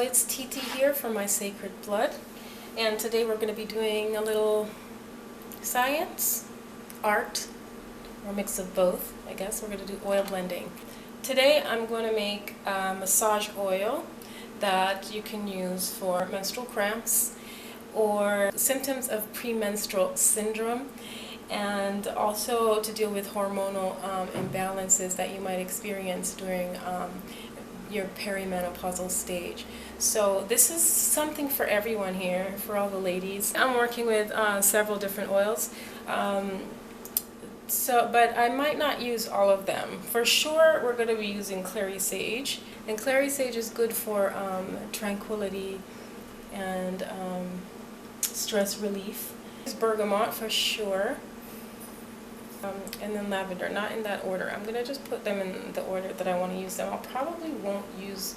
it's TT here from My Sacred Blood, and today we're going to be doing a little science, art, or a mix of both, I guess. We're going to do oil blending. Today I'm going to make a massage oil that you can use for menstrual cramps or symptoms of premenstrual syndrome, and also to deal with hormonal imbalances that you might experience during your perimenopausal stage. So this is something for everyone here, for all the ladies. I'm working with several different oils, but I might not use all of them. For sure we're going to be using Clary Sage, and Clary Sage is good for tranquility and stress relief. It's bergamot for sure. And then lavender, not in that order. I'm going to just put them in the order that I want to use them. I probably won't use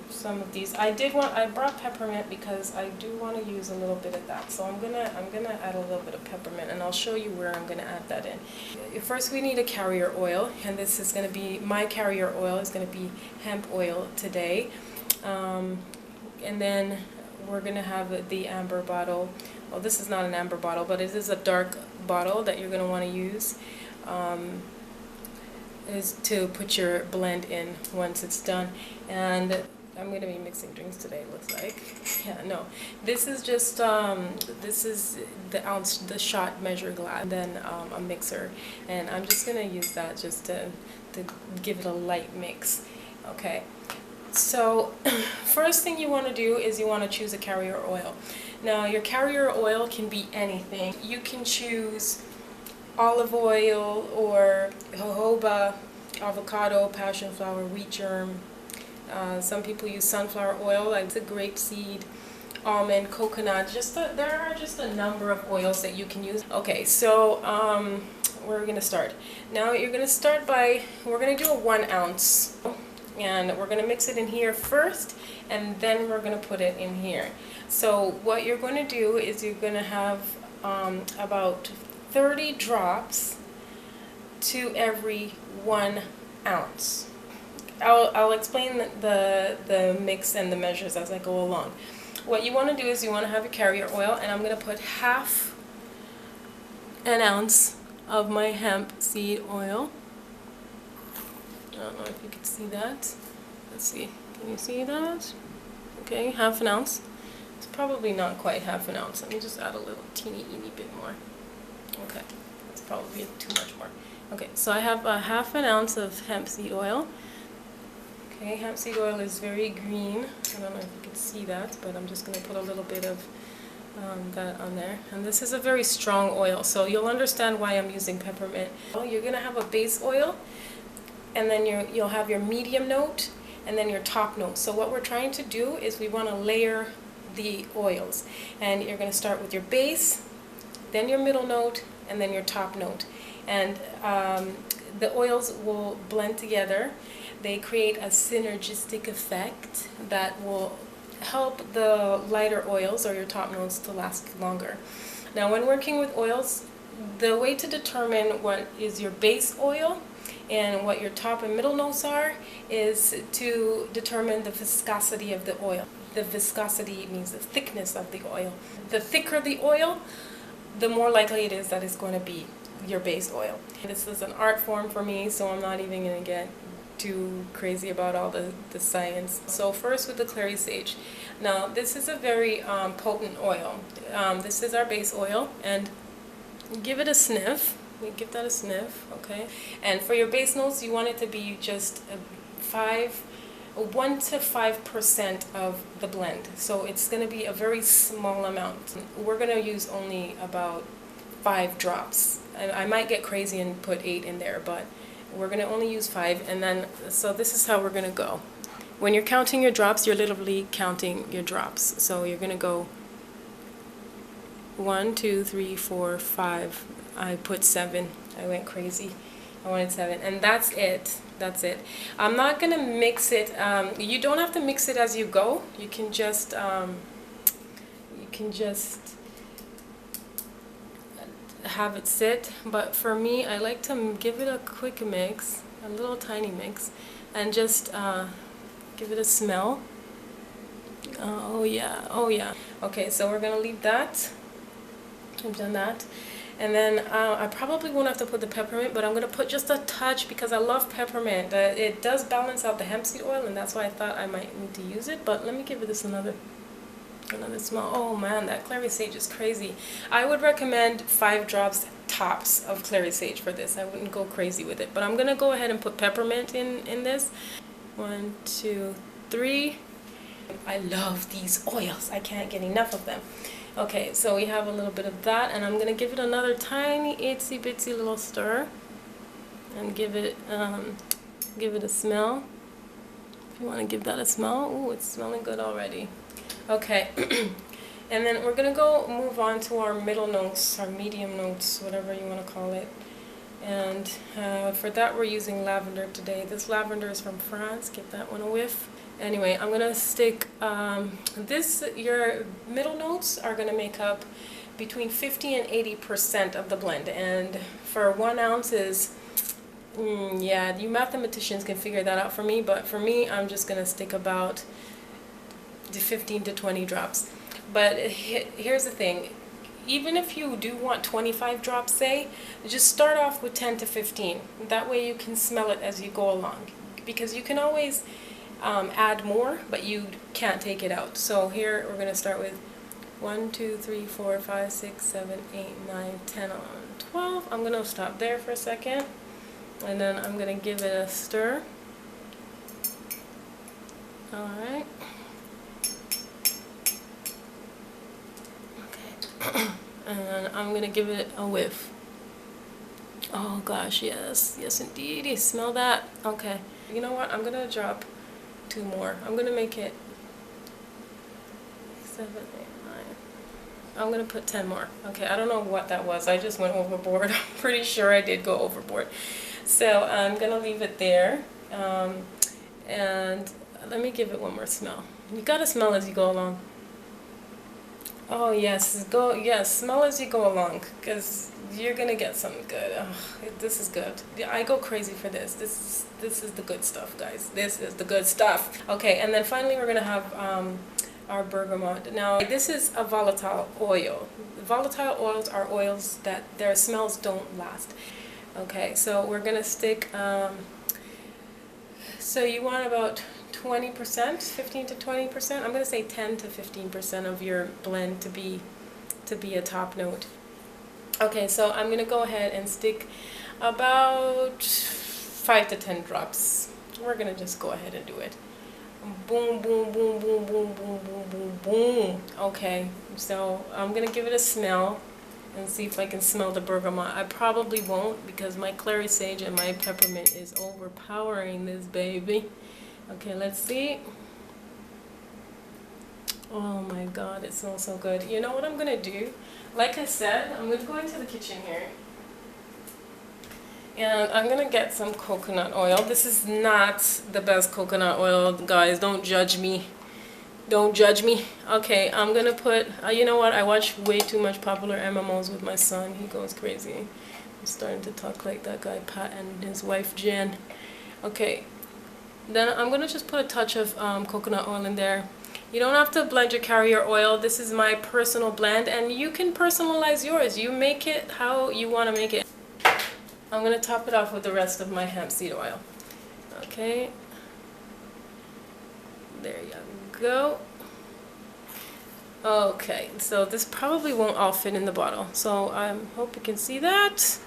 some of these. I brought peppermint because I do want to use a little bit of that. So I'm gonna add a little bit of peppermint, and I'll show you where I'm going to add that in. First we need a carrier oil, and this is going to be, my carrier oil is going to be hemp oil today. And then we're going to have the amber bottle. Well, this is not an amber bottle, but it is a dark bottle that you're going to want to use is to put your blend in once it's done. And I'm going to be mixing drinks today, it looks like. Yeah, no, this is just this is the ounce, the shot measure glass, and then a mixer, and I'm just going to use that just to give it a light mix. Okay, so first thing you want to do is you want to choose a carrier oil. Now, your carrier oil can be anything. You can choose olive oil or jojoba, avocado, passion flower, wheat germ. Some people use sunflower oil, like the grapeseed, almond, coconut. There are just a number of oils that you can use. Okay, so we're going to start. Now, you're going to start by, we're going to do a 1 ounce. And we're going to mix it in here first, and then we're going to put it in here. So what you're going to do is you're going to have about 30 drops to every 1 ounce. I'll explain the mix and the measures as I go along. What you want to do is you want to have a carrier oil, and I'm going to put half an ounce of my hemp seed oil. I don't know if you can see that. Let's see. Can you see that? Okay, half an ounce. It's probably not quite half an ounce. Let me just add a little teeny bit more. Okay, that's probably too much more. Okay, so I have a half an ounce of hemp seed oil. Okay, hemp seed oil is very green. I don't know if you can see that, but I'm just going to put a little bit of that on there. And this is a very strong oil, so you'll understand why I'm using peppermint. You're going to have a base oil, and then you'll have your medium note, and then your top note. So what we're trying to do is we want to layer the oils, and you're going to start with your base, then your middle note, and then your top note. And the oils will blend together. They create a synergistic effect that will help the lighter oils or your top notes to last longer. Now, when working with oils, the way to determine what is your base oil and what your top and middle notes are is to determine the viscosity of the oil. The viscosity means the thickness of the oil. The thicker the oil, the more likely it is that it's going to be your base oil. This is an art form for me, so I'm not even going to get too crazy about all the science. So first with the Clary Sage. Now, this is a very potent oil. This is our base oil, and give it a sniff. Give that a sniff, okay? And for your base notes, you want it to be just 1 to 5% of the blend. So it's going to be a very small amount. We're going to use only about 5 drops. I might get crazy and put 8 in there, but we're going to only use 5. And then, so this is how we're going to go. When you're counting your drops, you're literally counting your drops. So you're going to go 1, 2, 3, 4, 5. I put 7. I went crazy. I wanted 7, and that's it. That's it. I'm not gonna mix it. You don't have to mix it as you go. You can just have it sit. But for me, I like to give it a quick mix, a little tiny mix, and just give it a smell. Oh yeah, oh yeah. Okay, so we're gonna leave that. I've done that. And then I probably won't have to put the peppermint, but I'm going to put just a touch because I love peppermint. It does balance out the hemp seed oil, and that's why I thought I might need to use it. But let me give this another smell. Oh man, that clary sage is crazy. I would recommend 5 drops tops of clary sage for this. I wouldn't go crazy with it. But I'm going to go ahead and put peppermint in this. 1, 2, 3. I love these oils. I can't get enough of them. Okay, so we have a little bit of that, and I'm going to give it another tiny itsy bitsy little stir and give it a smell. If you want to give that a smell. Ooh, it's smelling good already. Okay, and then we're going to move on to our middle notes, our medium notes, whatever you want to call it. And for that we're using lavender today. This lavender is from France. Give that one a whiff. Anyway, I'm going to stick your middle notes are going to make up between 50 and 80% of the blend. And for 1 ounce is, yeah, you mathematicians can figure that out for me. But for me, I'm just going to stick about 15 to 20 drops. But here's the thing. Even if you do want 25 drops, say, just start off with 10 to 15. That way you can smell it as you go along. Because you can always add more, but you can't take it out. So here we're going to start with 1, 2, 3, 4, 5, 6, 7, 8, 9, 10, 11, 12. I'm going to stop there for a second. And then I'm going to give it a stir. Alright. Okay. And then I'm going to give it a whiff. Oh gosh, yes. Yes indeed. You smell that? Okay. You know what? I'm going to drop 2 more. I'm going to make it 7, 8, 9. I'm going to put 10 more. Okay, I don't know what that was. I just went overboard. I'm pretty sure I did go overboard. So I'm going to leave it there. And let me give it one more smell. You got to smell as you go along. Oh yes, smell as you go along, because you're gonna get something good. Oh, this is good. I go crazy for this. This is the good stuff, guys. This is the good stuff. Okay, and then finally we're gonna have our bergamot. Now this is a volatile oil. Volatile oils are oils that their smells don't last. Okay, so we're gonna stick. So you want about 20%, 15 to 20%. I'm going to say 10 to 15% of your blend to be a top note. Okay, so I'm going to go ahead and stick about 5 to 10 drops. We're going to just go ahead and do it. Boom, boom, boom, boom, boom, boom, boom, boom, boom. Okay, so I'm going to give it a smell and see if I can smell the bergamot. I probably won't because my clary sage and my peppermint is overpowering this baby. Okay, let's see. Oh my god, it smells so good. You know what I'm going to do? Like I said, I'm going to go into the kitchen here. And I'm going to get some coconut oil. This is not the best coconut oil, guys. Don't judge me. Don't judge me. Okay, I'm going to put, you know what? I watch way too much popular MMOs with my son. He goes crazy. I'm starting to talk like that guy Pat and his wife Jen. Okay. Then I'm going to just put a touch of coconut oil in there. You don't have to blend your carrier oil. This is my personal blend, and you can personalize yours. You make it how you want to make it. I'm going to top it off with the rest of my hemp seed oil. Okay. There you go. Okay, so this probably won't all fit in the bottle. So I hope you can see that.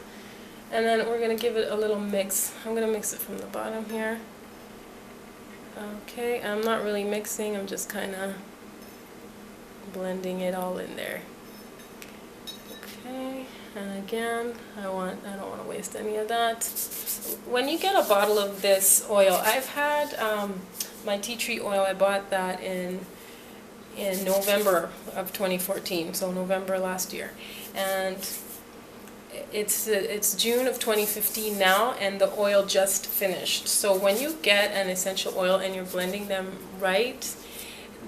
And then we're going to give it a little mix. I'm going to mix it from the bottom here. Okay, I'm not really mixing, I'm just kind of blending it all in there. Okay, and again, I don't want to waste any of that. When you get a bottle of this oil, I've had my tea tree oil, I bought that in November of 2014, so November last year. And it's June of 2015 now, and the oil just finished. So when you get an essential oil and you're blending them right,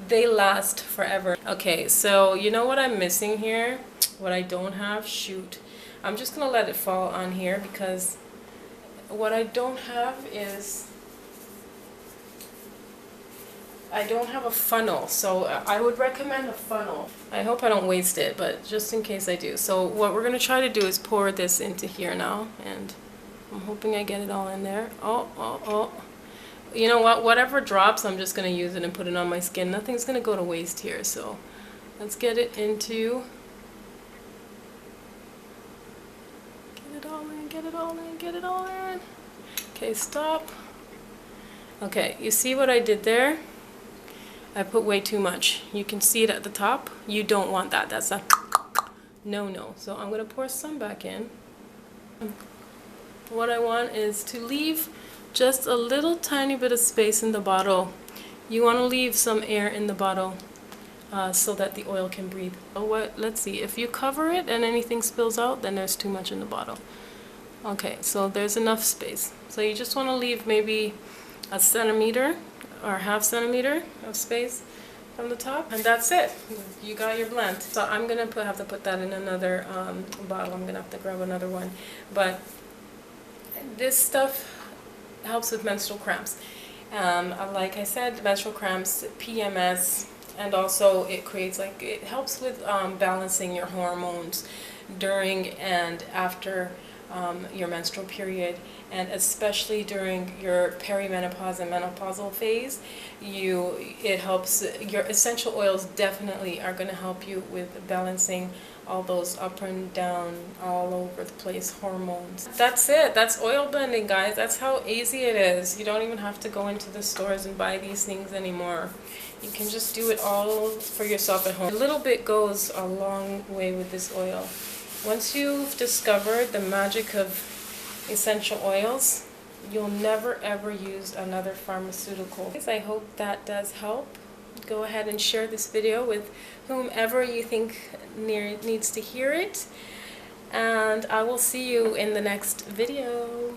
they last forever. Okay, so you know what I'm missing here? What I don't have? Shoot. I'm just gonna let it fall on here because what I don't have is I don't have a funnel, so I would recommend a funnel. I hope I don't waste it, but just in case I do. So what we're going to try to do is pour this into here now, and I'm hoping I get it all in there. Oh. You know what? Whatever drops, I'm just going to use it and put it on my skin. Nothing's going to go to waste here, so let's get it into... Get it all in, get it all in, get it all in. Okay, stop. Okay, you see what I did there? I put way too much. You can see it at the top. You don't want that. That's a no. So I'm going to pour some back in. What I want is to leave just a little tiny bit of space in the bottle. You want to leave some air in the bottle so that the oil can breathe. Let's see. If you cover it and anything spills out, then there's too much in the bottle. Okay, so there's enough space. So you just want to leave maybe a centimeter or ½ centimeter of space from the top, and that's it. You got your blend. So I'm gonna have to put that in another bottle. I'm gonna have to grab another one. But this stuff helps with menstrual cramps. Like I said, menstrual cramps, PMS, and also it helps with balancing your hormones during and after your menstrual period, and especially during your perimenopause and menopausal phase. It helps. Your essential oils definitely are going to help you with balancing all those up and down, all over the place hormones. That's it. That's oil blending, guys. That's how easy it is. You don't even have to go into the stores and buy these things anymore. You can just do it all for yourself at home. A little bit goes a long way with this oil. Once you've discovered the magic of essential oils, you'll never ever use another pharmaceutical. I hope that does help. Go ahead and share this video with whomever you think needs to hear it, and I will see you in the next video.